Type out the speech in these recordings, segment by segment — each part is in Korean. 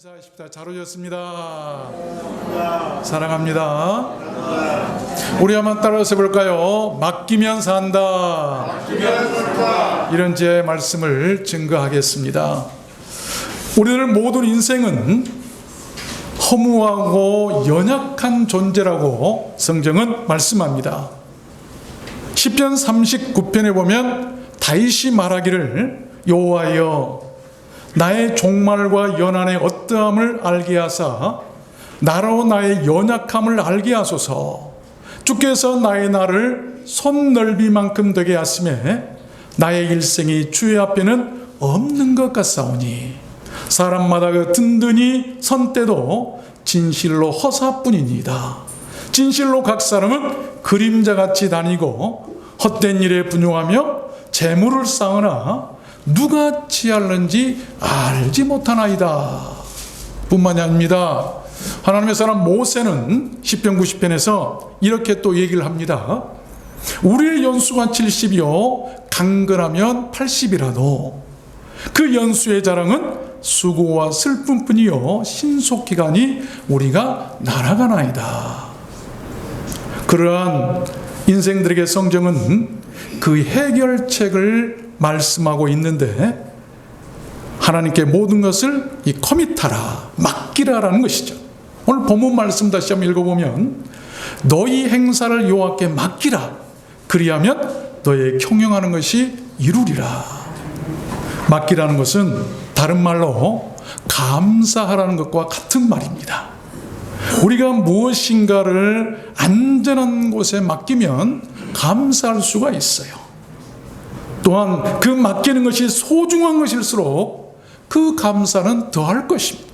인사하십시다. 잘 오셨습니다. 사랑합니다. 우리 한번 따라서 해볼까요? 맡기면 산다. 이런 제 말씀을 증거하겠습니다. 우리들 모든 인생은 허무하고 연약한 존재라고 성경은 말씀합니다. 시편 39편에 보면 다윗이 말하기를 여호와여 나의 종말과 연한의 어떠함을 알게 하사 나로 나의 연약함을 알게 하소서. 주께서 나의 날을 손넓이만큼 되게 하심에 나의 일생이 주의 앞에는 없는 것 같사오니 사람마다 그 든든히 선 때도 진실로 허사뿐이니이다. 진실로 각 사람은 그림자같이 다니고 헛된 일에 분용하며 재물을 쌓으나 누가 취할는지 알지 못하나이다. 뿐만이 아닙니다. 하나님의 사람 모세는 시편 90편에서 이렇게 또 얘기를 합니다. 우리의 연수가 70이요 강건하면 80이라도 그 연수의 자랑은 수고와 슬픔뿐이요 신속히 가니 우리가 날아가나이다. 그러한 인생들에게 성경은 그 해결책을 말씀하고 있는데 하나님께 모든 것을 커밋하라, 맡기라라는 것이죠. 오늘 본문 말씀 다시 한번 읽어보면 너희 행사를 여호와께 맡기라. 그리하면 너의 경영하는 것이 이루리라. 맡기라는 것은 다른 말로 감사하라는 것과 같은 말입니다. 우리가 무엇인가를 안전한 곳에 맡기면 감사할 수가 있어요. 또한 그 맡기는 것이 소중한 것일수록 그 감사는 더할 것입니다.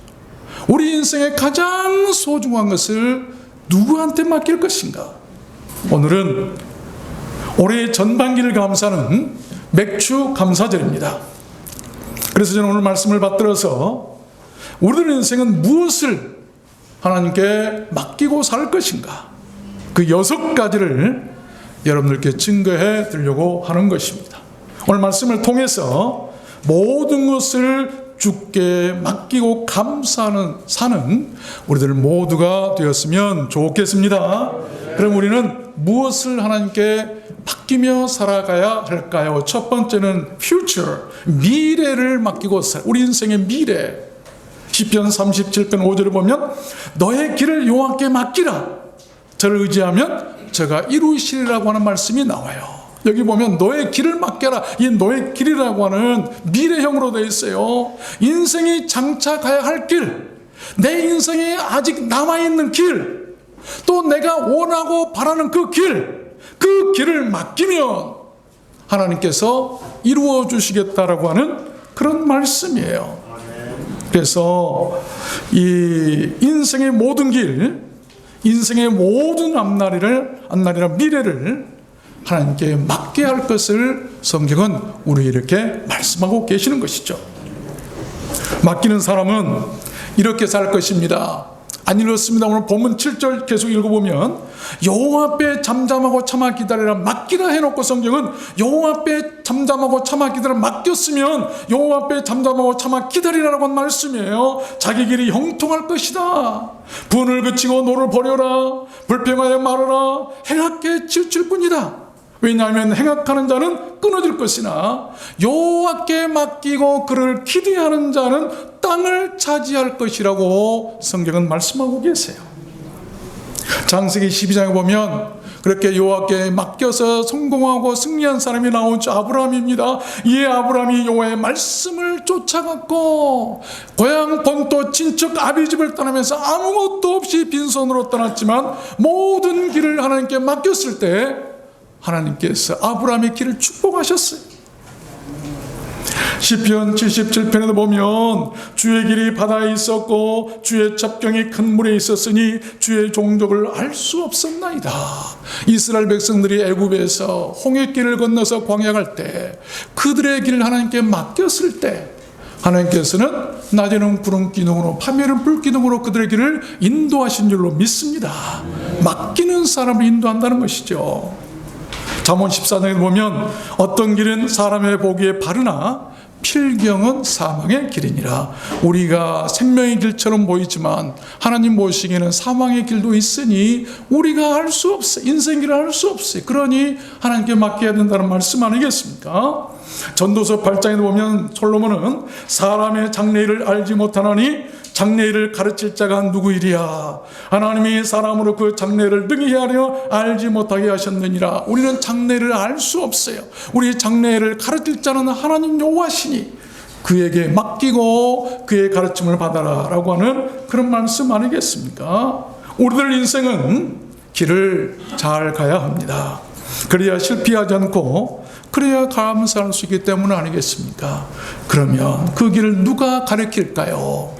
우리 인생의 가장 소중한 것을 누구한테 맡길 것인가? 오늘은 올해 전반기를 감사하는 맥주 감사절입니다. 그래서 저는 오늘 말씀을 받들어서 우리들 인생은 무엇을 하나님께 맡기고 살 것인가? 그 6가지를 여러분들께 증거해 드리려고 하는 것입니다. 오늘 말씀을 통해서 모든 것을 주께 맡기고 감사하는 사는 우리들 모두가 되었으면 좋겠습니다. 그럼 우리는 무엇을 하나님께 맡기며 살아가야 할까요? 첫 번째는 future, 미래를 맡기고 살. 우리 인생의 미래. 시편 37편 5절을 보면 너의 길을 여호와께 맡기라. 저를 의지하면 저가 이루시리라고 하는 말씀이 나와요. 여기 보면 너의 길을 맡겨라. 이 너의 길이라고 하는 미래형으로 되어 있어요. 인생이 장차 가야 할 길, 내 인생에 아직 남아있는 길, 또 내가 원하고 바라는 그 길을 맡기면 하나님께서 이루어 주시겠다라고 하는 그런 말씀이에요. 그래서 이 인생의 모든 길, 인생의 모든 앞날이나 미래를 하나님께 맡게 할 것을 성경은 우리에게 말씀하고 계시는 것이죠. 맡기는 사람은 이렇게 살 것입니다. 안 읽었습니다. 오늘 본문 7절 계속 읽어보면 여호와 앞에 잠잠하고 참아 기다리라. 맡기라 해놓고 성경은 여호와 앞에 잠잠하고 참아 기다리라. 맡겼으면 여호와 앞에 잠잠하고 참아 기다리라라고 한 말씀이에요. 자기 길이 형통할 것이다. 분을 그치고 노를 버려라. 불평하여 말하라. 행악해 치우칠 뿐이다. 왜냐하면 행악하는 자는 끊어질 것이나 여호와께 맡기고 그를 기대하는 자는 땅을 차지할 것이라고 성경은 말씀하고 계세요. 창세기 12장에 보면 그렇게 여호와께 맡겨서 성공하고 승리한 사람이 나오죠. 아브라함입니다. 이 아브라함이 여호와의 말씀을 쫓아갔고 고향 본토 친척 아비집을 떠나면서 아무것도 없이 빈손으로 떠났지만 모든 길을 하나님께 맡겼을 때 하나님께서 아브라함의 길을 축복하셨어요. 시편 77편에도 보면 주의 길이 바다에 있었고 주의 첩경이 큰 물에 있었으니 주의 종족을 알 수 없었나이다. 이스라엘 백성들이 애굽에서 홍해길을 건너서 광야 갈 때 그들의 길을 하나님께 맡겼을 때 하나님께서는 낮에는 구름 기둥으로 밤에는 불 기둥으로 그들의 길을 인도하신 줄로 믿습니다. 맡기는 사람을 인도한다는 것이죠. 잠언 14장에 보면 어떤 길은 사람의 보기에 바르나 필경은 사망의 길이니라. 우리가 생명의 길처럼 보이지만 하나님 보시기에는 사망의 길도 있으니 우리가 할 수 없어요. 인생길을 할 수 없어요. 그러니 하나님께 맡겨야 된다는 말씀 아니겠습니까? 전도서 8장에 보면 솔로몬은 사람의 장래일을 알지 못하나니 장래일을 가르칠 자가 누구이랴. 하나님이 사람으로 그 장래를 능히 하려 알지 못하게 하셨느니라. 우리는 장래를 알 수 없어요. 우리 장래를 가르칠 자는 하나님 여호와시니 그에게 맡기고 그의 가르침을 받아라 라고 하는 그런 말씀 아니겠습니까? 우리들 인생은 길을 잘 가야 합니다. 그래야 실패하지 않고 그래야 감사할 수 있기 때문 아니겠습니까? 그러면 그 길을 누가 가르칠까요?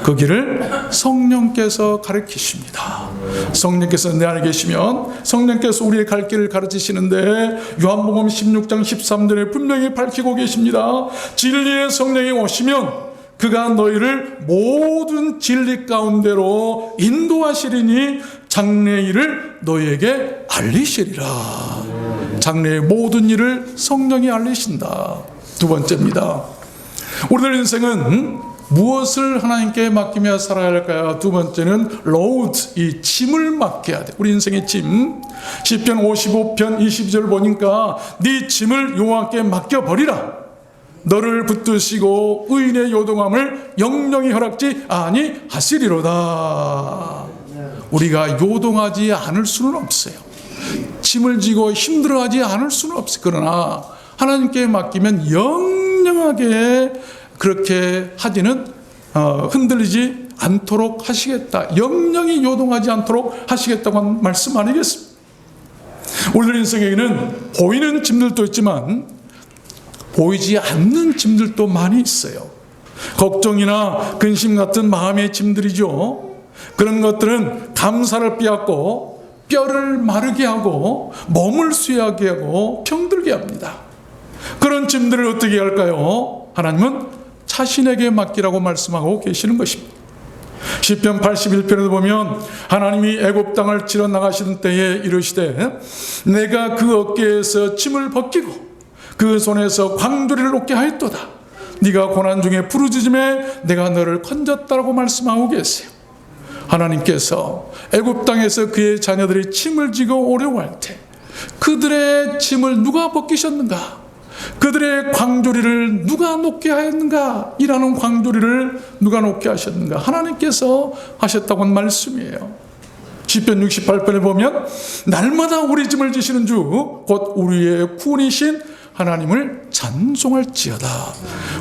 그 길을 성령께서 가르치십니다. 성령께서 내 안에 계시면 성령께서 우리의 갈 길을 가르치시는데 요한복음 16장 13절에 분명히 밝히고 계십니다. 진리의 성령이 오시면 그가 너희를 모든 진리 가운데로 인도하시리니 장래일을 너희에게 알리시리라. 장래의 모든 일을 성령이 알리신다. 두 번째입니다. 우리들 인생은 무엇을 하나님께 맡기며 살아야 할까요? 두 번째는 로드, 이 짐을 맡겨야 돼. 우리 인생의 짐. 시편 55편 22절 보니까 네 짐을 여호와께 맡겨버리라. 너를 붙드시고 의인의 요동함을 영영히 허락지 아니하시리로다. 우리가 요동하지 않을 수는 없어요. 짐을 지고 힘들어하지 않을 수는 없어요. 그러나 하나님께 맡기면 영영하게 그렇게 하지는 흔들리지 않도록 하시겠다. 영영이 요동하지 않도록 하시겠다고 한 말씀 아니겠습니까? 우리들 인생에는 보이는 짐들도 있지만 보이지 않는 짐들도 많이 있어요. 걱정이나 근심 같은 마음의 짐들이죠. 그런 것들은 감사를 빼앗고 뼈를 마르게 하고 몸을 쇠하게 하고 병들게 합니다. 그런 짐들을 어떻게 할까요? 하나님은 자신에게 맡기라고 말씀하고 계시는 것입니다. 시편 81편에도 보면 하나님이 애굽 땅을 치러 나가시는 때에 이르시되 내가 그 어깨에서 짐을 벗기고 그 손에서 광주리를 놓게 하였도다. 네가 고난 중에 부르짖음에 내가 너를 건졌다라고 말씀하고 계세요. 하나님께서 애굽 땅에서 그의 자녀들이 짐을 지고 어려워할 때 그들의 짐을 누가 벗기셨는가? 그들의 광주리를 누가 놓게 하였는가? 일하는 광주리를 누가 놓게 하셨는가? 하나님께서 하셨다고 한 말씀이에요. 시편 68편에 보면 날마다 우리 짐을 지시는 주 곧 우리의 구원이신 하나님을 찬송할지어다.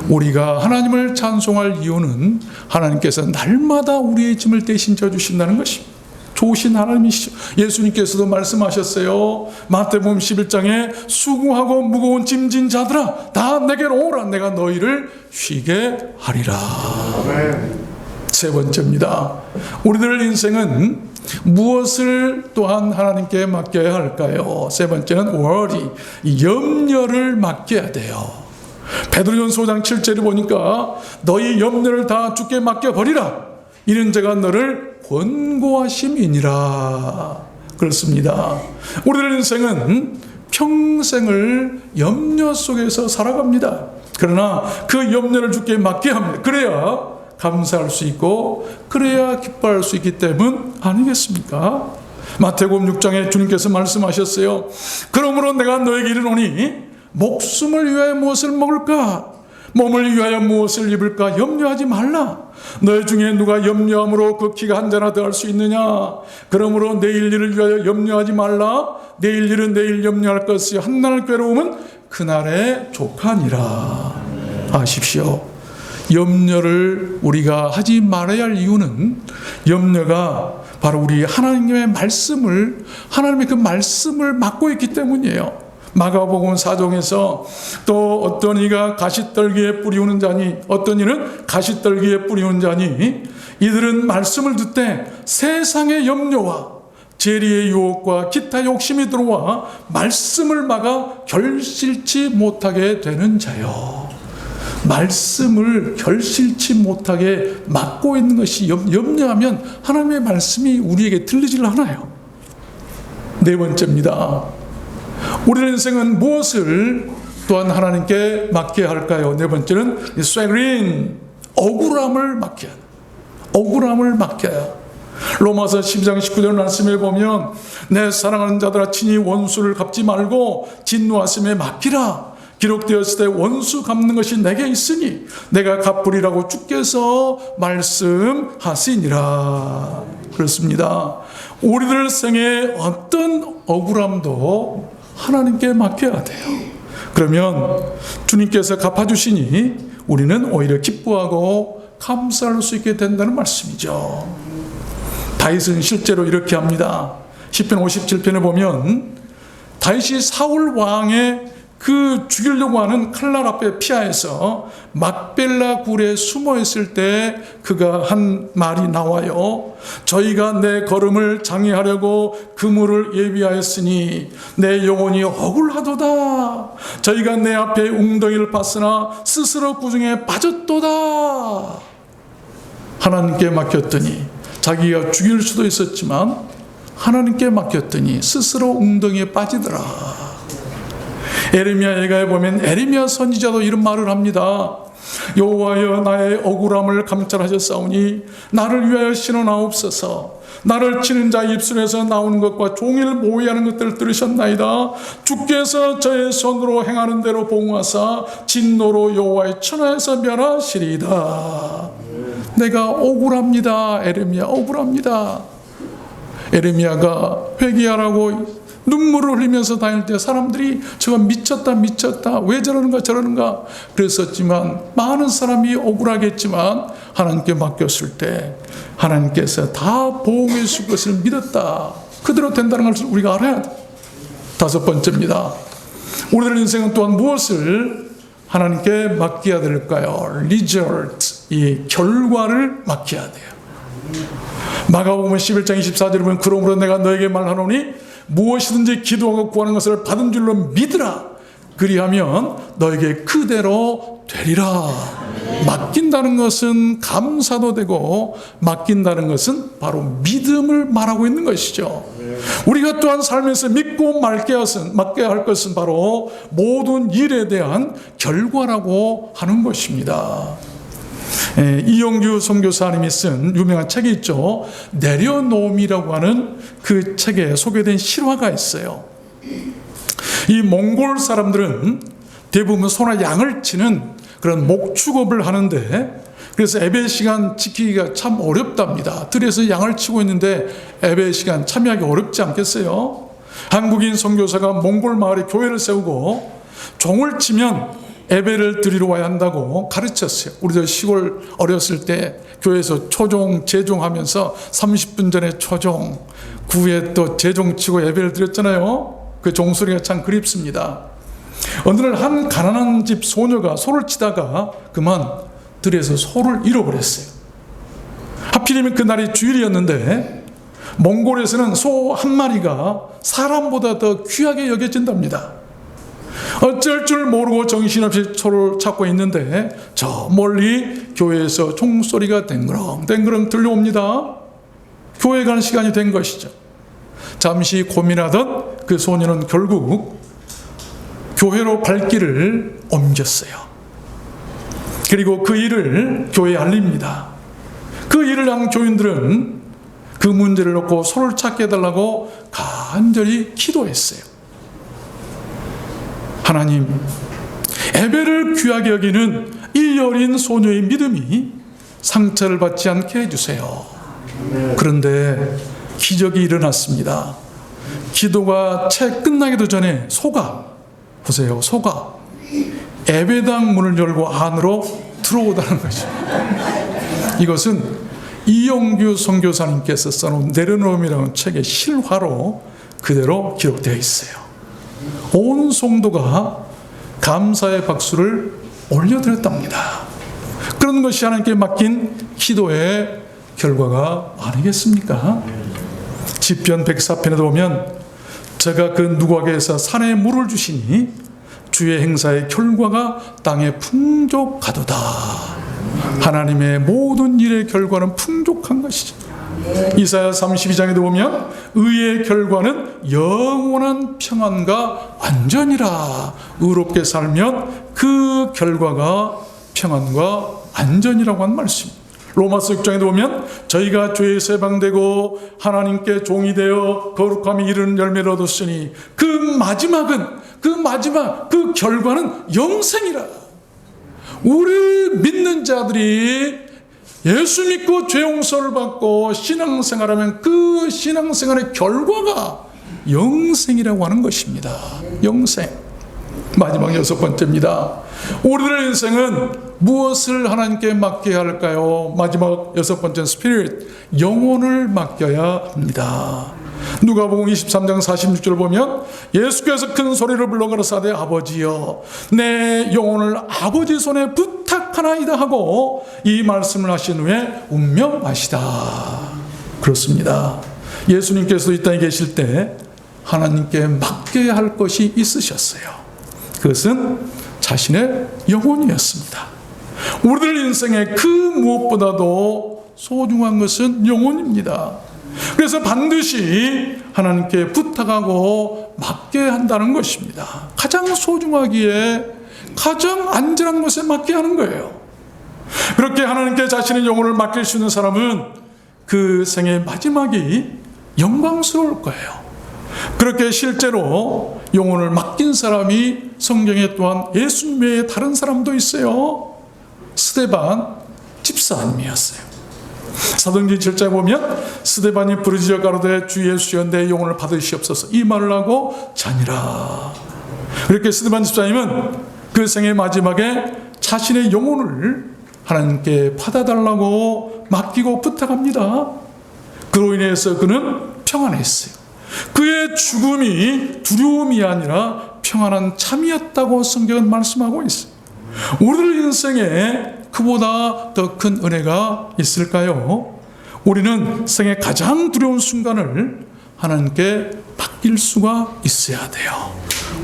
우리가 하나님을 찬송할 이유는 하나님께서 날마다 우리의 짐을 대신 져주신다는 것입니다. 좋으신 하나님이시죠. 예수님께서도 말씀하셨어요. 마태복음 11장에 수고하고 무거운 짐진 자들아 다 내게로 오라. 내가 너희를 쉬게 하리라. 세 번째입니다. 우리들 인생은 무엇을 또한 하나님께 맡겨야 할까요? 세 번째는 worry, 염려를 맡겨야 돼요. 베드로전서 5장 7절에 보니까 너희 염려를 다 주께 맡겨버리라. 이는 제가 너를 권고하심이니라. 그렇습니다. 우리들 인생은 평생을 염려 속에서 살아갑니다. 그러나 그 염려를 주께 맡겨야 합니다. 그래야 감사할 수 있고 그래야 기뻐할 수 있기 때문 아니겠습니까? 마태복음 6장에 주님께서 말씀하셨어요. 그러므로 내가 너에게 이르노니 목숨을 위하여 무엇을 먹을까? 몸을 위하여 무엇을 입을까? 염려하지 말라. 너희 중에 누가 염려함으로 그 키가 한 자나 더 할 수 있느냐? 그러므로 내일 일을 위하여 염려하지 말라. 내일 일은 내일 염려할 것이 한날 괴로움은 그날의 족하니라. 아십시오. 염려를 우리가 하지 말아야 할 이유는 염려가 바로 우리 하나님의 말씀을 하나님의 그 말씀을 막고 있기 때문이에요. 마가복음 4장에서 또 어떤 이가 가시떨기에 뿌리우는 자니 어떤 이는 가시떨기에 뿌리우는 자니 이들은 말씀을 듣되 세상의 염려와 재리의 유혹과 기타 욕심이 들어와 말씀을 막아 결실치 못하게 되는 자요. 말씀을 결실치 못하게 막고 있는 것이 염려하면 하나님의 말씀이 우리에게 들리질 않아요. 네 번째입니다. 우리 인생은 무엇을 또한 하나님께 맡겨야 할까요? 네 번째는 쇠그린, 억울함을 맡겨야 돼. 억울함을 맡겨야. 로마서 12장 19절 말씀에 보면 내 사랑하는 자들아 친히 원수를 갚지 말고 진노하심에 맡기라. 기록되었을 때 원수 갚는 것이 내게 있으니 내가 갚으리라고 주께서 말씀하시니라. 그렇습니다. 우리들 생에 어떤 억울함도 하나님께 맡겨야 돼요. 그러면 주님께서 갚아주시니 우리는 오히려 기뻐하고 감사할 수 있게 된다는 말씀이죠. 다윗은 실제로 이렇게 합니다. 시편 57편에 보면 다윗이 사울 왕의 그 죽이려고 하는 칼날 앞에 피하여서 막벨라 굴에 숨어 있을 때 그가 한 말이 나와요. 저희가 내 걸음을 장애하려고 그물을 예비하였으니 내 영혼이 억울하도다. 저희가 내 앞에 웅덩이를 팠으나 스스로 구중에 빠졌도다. 하나님께 맡겼더니 자기가 죽일 수도 있었지만 하나님께 맡겼더니 스스로 웅덩이에 빠지더라. 에레미야 예가에 보면 에레미야 선지자도 이런 말을 합니다. 여호와여 나의 억울함을 감찰하셨사오니 나를 위하여 신원하옵소서. 나를 치는 자 입술에서 나오는 것과 종일 모의하는 것들을 들으셨나이다. 주께서 저의 손으로 행하는 대로 보응하사 진노로 여호와의 천하에서 멸하시리이다. 내가 억울합니다. 에레미야 억울합니다. 에레미야가 회개하라고 눈물을 흘리면서 다닐 때 사람들이 저거 미쳤다 왜 저러는가 그랬었지만 많은 사람이 억울하겠지만 하나님께 맡겼을 때 하나님께서 다 보호해 주실 것을 믿었다. 그대로 된다는 것을 우리가 알아야 돼. 다섯 번째입니다. 우리들 인생은 또한 무엇을 하나님께 맡겨야 될까요? result, 이 결과를 맡겨야 돼요. 마가복음 11장 24절에 보면 그러므로 내가 너에게 말하노니 무엇이든지 기도하고 구하는 것을 받은 줄로 믿으라. 그리하면 너에게 그대로 되리라. 맡긴다는 것은 감사도 되고 맡긴다는 것은 바로 믿음을 말하고 있는 것이죠. 우리가 또한 삶에서 믿고 맡겨야 할 것은 바로 모든 일에 대한 결과라고 하는 것입니다. 이영규 선교사님이 쓴 유명한 책이 있죠. 내려놓음이라고 하는 그 책에 소개된 실화가 있어요. 이 몽골 사람들은 대부분 소나 양을 치는 그런 목축업을 하는데 그래서 예배 시간 지키기가 참 어렵답니다. 들에서 양을 치고 있는데 예배 시간 참여하기 어렵지 않겠어요? 한국인 선교사가 몽골 마을에 교회를 세우고 종을 치면 예배를 드리러 와야 한다고 가르쳤어요. 우리도 시골 어렸을 때 교회에서 초종, 재종하면서 30분 전에 초종, 구에 또 재종 치고 예배를 드렸잖아요. 그 종소리가 참 그립습니다. 어느 날 한 가난한 집 소녀가 소를 치다가 그만 들에서 소를 잃어버렸어요. 하필이면 그날이 주일이었는데 몽골에서는 소 한 마리가 사람보다 더 귀하게 여겨진답니다. 어쩔 줄 모르고 정신없이 소를 찾고 있는데 저 멀리 교회에서 총소리가 댕그렁 들려옵니다. 교회 가는 시간이 된 것이죠. 잠시 고민하던 그 소녀는 결국 교회로 발길을 옮겼어요. 그리고 그 일을 교회에 알립니다. 그 일을 한 교인들은 그 문제를 놓고 소를 찾게 해달라고 간절히 기도했어요. 하나님, 예배를 귀하게 여기는 이 어린 소녀의 믿음이 상처를 받지 않게 해주세요. 그런데 기적이 일어났습니다. 기도가 채 끝나기도 전에 소가 예배당 문을 열고 안으로 들어오다는 거죠. 이것은 이영규 선교사님께서 써놓은 내려놓음이라는 책의 실화로 그대로 기록되어 있어요. 온 성도가 감사의 박수를 올려드렸답니다. 그런 것이 하나님께 맡긴 기도의 결과가 아니겠습니까? 시편 104편에도 보면 제가 그 누구에게서 산에 물을 주시니 주의 행사의 결과가 땅에 풍족하도다. 하나님의 모든 일의 결과는 풍족한 것이죠. 이사야 32장에도 보면 의의 결과는 영원한 평안과 안전이라. 의롭게 살면 그 결과가 평안과 안전이라고 한 말씀입니다. 로마서 6장에도 보면 저희가 죄에서 해방되고 하나님께 종이 되어 거룩함이 이르는 열매를 얻었으니 그 마지막 그 결과는 영생이라. 우리 믿는 자들이 예수 믿고 죄 용서를 받고 신앙생활하면 그 신앙생활의 결과가 영생이라고 하는 것입니다. 영생. 마지막 6번째입니다. 우리들의 인생은 무엇을 하나님께 맡겨야 할까요? 마지막 6번째 스피릿, 영혼을 맡겨야 합니다. 누가복음 23장 46절 보면 예수께서 큰 소리를 불러 가라사대 아버지여 내 영혼을 아버지 손에 부탁하나이다 하고 이 말씀을 하신 후에 운명하시다. 그렇습니다. 예수님께서 이 땅에 계실 때 하나님께 맡겨야 할 것이 있으셨어요. 그것은 자신의 영혼이었습니다. 우리들 인생의 그 무엇보다도 소중한 것은 영혼입니다. 그래서 반드시 하나님께 부탁하고 맡겨야 한다는 것입니다. 가장 소중하기에 가장 안전한 것에 맡겨야 하는 거예요. 그렇게 하나님께 자신의 영혼을 맡길 수 있는 사람은 그 생의 마지막이 영광스러울 거예요. 그렇게 실제로 영혼을 맡긴 사람이 성경에 또한 예수님 외에 다른 사람도 있어요. 스데반 집사님이었어요. 사도행전 7장에 보면 스데반이 부르짖어 가로되 주 예수여 내 영혼을 받으시옵소서 이 말을 하고 자니라. 이렇게 스데반 집사님은 그 생의 마지막에 자신의 영혼을 하나님께 받아달라고 맡기고 부탁합니다. 그로 인해서 그는 평안했어요. 그의 죽음이 두려움이 아니라 평안한 참이었다고 성경은 말씀하고 있어요. 우리들 인생에 그보다 더 큰 은혜가 있을까요? 우리는 생의 가장 두려운 순간을 하나님께 맡길 수가 있어야 돼요.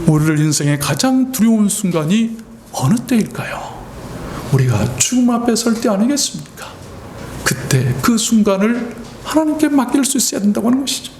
우리들 인생의 가장 두려운 순간이 어느 때일까요? 우리가 죽음 앞에 설 때 아니겠습니까? 그때 그 순간을 하나님께 맡길 수 있어야 된다고 하는 것이죠.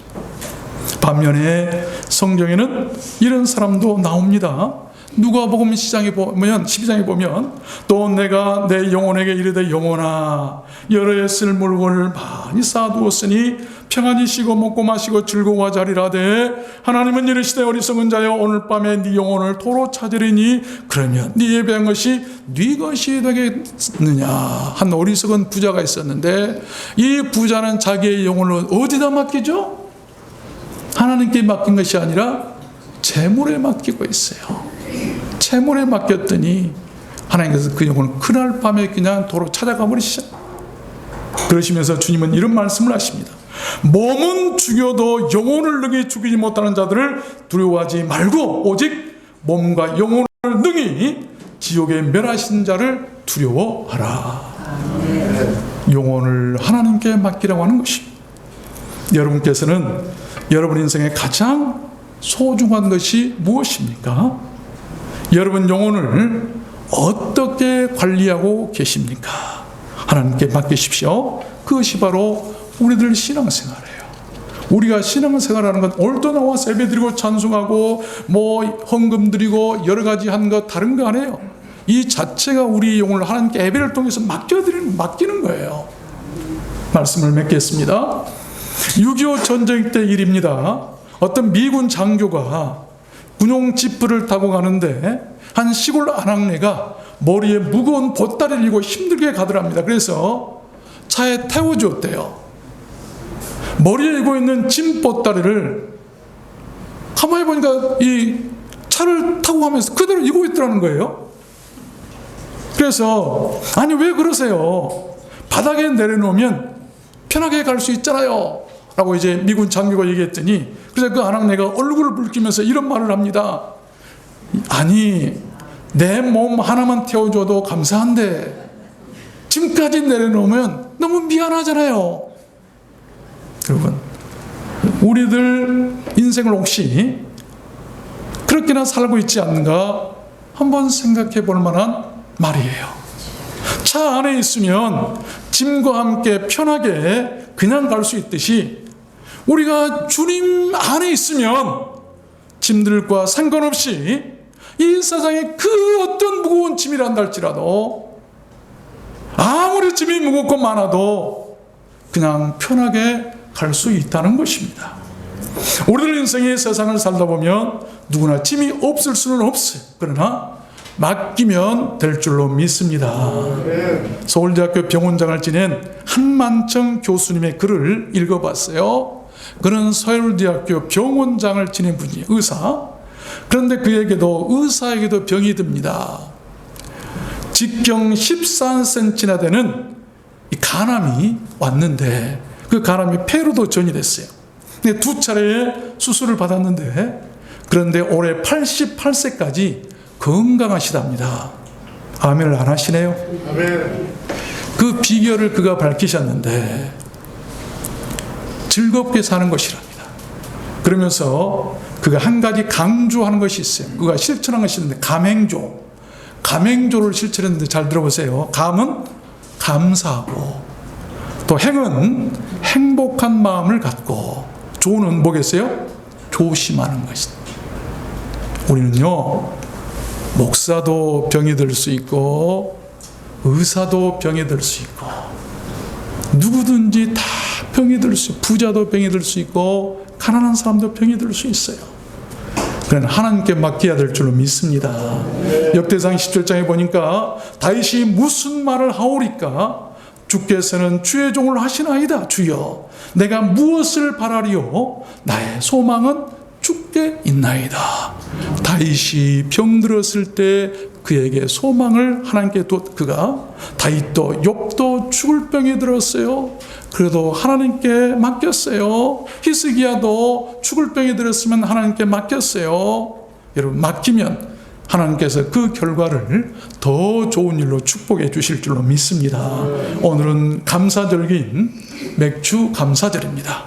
반면에 성경에는 이런 사람도 나옵니다. 누가복음 12장에 보면 또 내가 내 영혼에게 이르되 영혼아 여러 해 쓸 물건을 많이 쌓아두었으니 평안히 쉬고 먹고 마시고 즐거워하자 하리라되 하나님은 이르시되 어리석은 자여 오늘 밤에 네 영혼을 도로 찾으리니 그러면 네 예배한 것이 네 것이 되겠느냐. 한 어리석은 부자가 있었는데 이 부자는 자기의 영혼을 어디다 맡기죠? 하나님께 맡긴 것이 아니라 재물에 맡기고 있어요. 재물에 맡겼더니 하나님께서 그 영혼을 그날 밤에 그냥 도로 찾아가 버리시죠. 그러시면서 주님은 이런 말씀을 하십니다. 몸은 죽여도 영혼을 능히 죽이지 못하는 자들을 두려워하지 말고 오직 몸과 영혼을 능히 지옥에 멸하신 자를 두려워하라. 영혼을 하나님께 맡기라고 하는 것입니다. 여러분께서는 여러분 인생의 가장 소중한 것이 무엇입니까? 여러분 영혼을 어떻게 관리하고 계십니까? 하나님께 맡기십시오. 그것이 바로 우리들 신앙생활이에요. 우리가 신앙생활하는 건 오늘도 나와서 예배드리고 찬송하고 헌금 드리고 여러 가지 한 거 다른 거 아니에요. 이 자체가 우리 영혼을 하나님께 예배를 통해서 맡기는 거예요. 말씀을 맺겠습니다. 6.25 전쟁 때 일입니다. 어떤 미군 장교가 군용 지프를 타고 가는데 한 시골 아낙네가 머리에 무거운 보따리를 이고 힘들게 가더랍니다. 그래서 차에 태워주었대요. 머리에 이고 있는 짐 보따리를 가만히 보니까 이 차를 타고 가면서 그대로 이고 있더라는 거예요. 그래서 아니 왜 그러세요? 바닥에 내려놓으면 편하게 갈 수 있잖아요 라고 이제 미군 장교가 얘기했더니 그래서 그 아낙네가 얼굴을 붉히면서 이런 말을 합니다. 아니 내 몸 하나만 태워줘도 감사한데 짐까지 내려놓으면 너무 미안하잖아요. 여러분 우리들 인생을 혹시 그렇게나 살고 있지 않는가 한번 생각해 볼 만한 말이에요. 차 안에 있으면 짐과 함께 편하게 그냥 갈 수 있듯이 우리가 주님 안에 있으면 짐들과 상관없이 이 세상에 그 어떤 무거운 짐이란다 할지라도 아무리 짐이 무겁고 많아도 그냥 편하게 갈 수 있다는 것입니다. 우리들 인생의 세상을 살다 보면 누구나 짐이 없을 수는 없어요. 그러나 맡기면 될 줄로 믿습니다. 서울대학교 병원장을 지낸 한만청 교수님의 글을 읽어봤어요. 그는 서울대학교 병원장을 지낸 분이에요. 의사. 그런데 그에게도 의사에게도 병이 듭니다. 직경 14cm나 되는 이 간암이 왔는데 그 간암이 폐로도 전이됐어요. 근데 2차례 수술을 받았는데 그런데 올해 88세까지 건강하시답니다. 아멘을 안 하시네요. 아멘. 그 비결을 그가 밝히셨는데 즐겁게 사는 것이랍니다. 그러면서 그가 한 가지 강조하는 것이 있어요. 그가 실천한 것이 있는데 감행조. 감행조를 실천했는데 잘 들어보세요. 감은 감사하고 또 행은 행복한 마음을 갖고 조는 뭐겠어요? 조심하는 것이다. 우리는요 목사도 병이 들 수 있고 의사도 병이 들 수 있고 누구든지 다 병이 들 수 있고 부자도 병이 들 수 있고 가난한 사람도 병이 들 수 있어요. 그러나 하나님께 맡겨야 될 줄로 믿습니다. 역대상 17장에 보니까 다윗이 무슨 말을 하오리까? 주께서는 주의 종을 하시나이다. 주여 내가 무엇을 바라리요? 나의 소망은 주께 있나이다. 다윗이 병들었을 때 그에게 소망을 하나님께 그가 다윗도 욥도 죽을 병이 들었어요. 그래도 하나님께 맡겼어요. 히스기야도 죽을 병이 들었으면 하나님께 맡겼어요. 여러분 맡기면 하나님께서 그 결과를 더 좋은 일로 축복해 주실 줄로 믿습니다. 오늘은 감사절기인 맥주 감사절입니다.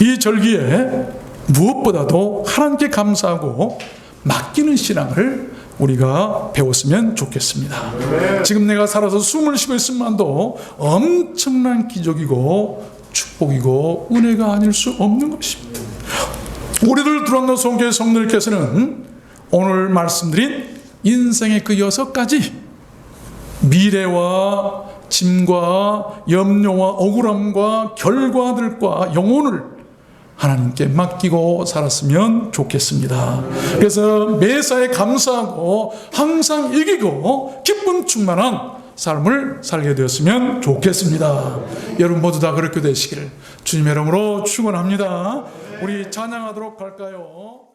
이 절기에 무엇보다도 하나님께 감사하고 맡기는 신앙을 우리가 배웠으면 좋겠습니다. 지금 내가 살아서 숨을 쉬고 있음만도 엄청난 기적이고 축복이고 은혜가 아닐 수 없는 것입니다. 우리들 두란노 성교회 성도님께서는 오늘 말씀드린 인생의 그 6가지 미래와 짐과 염려와 억울함과 결과들과 영혼을 하나님께 맡기고 살았으면 좋겠습니다. 그래서 매사에 감사하고 항상 이기고 기쁨 충만한 삶을 살게 되었으면 좋겠습니다. 여러분 모두 다 그렇게 되시기를 주님의 이름으로 축원합니다. 우리 찬양하도록 할까요?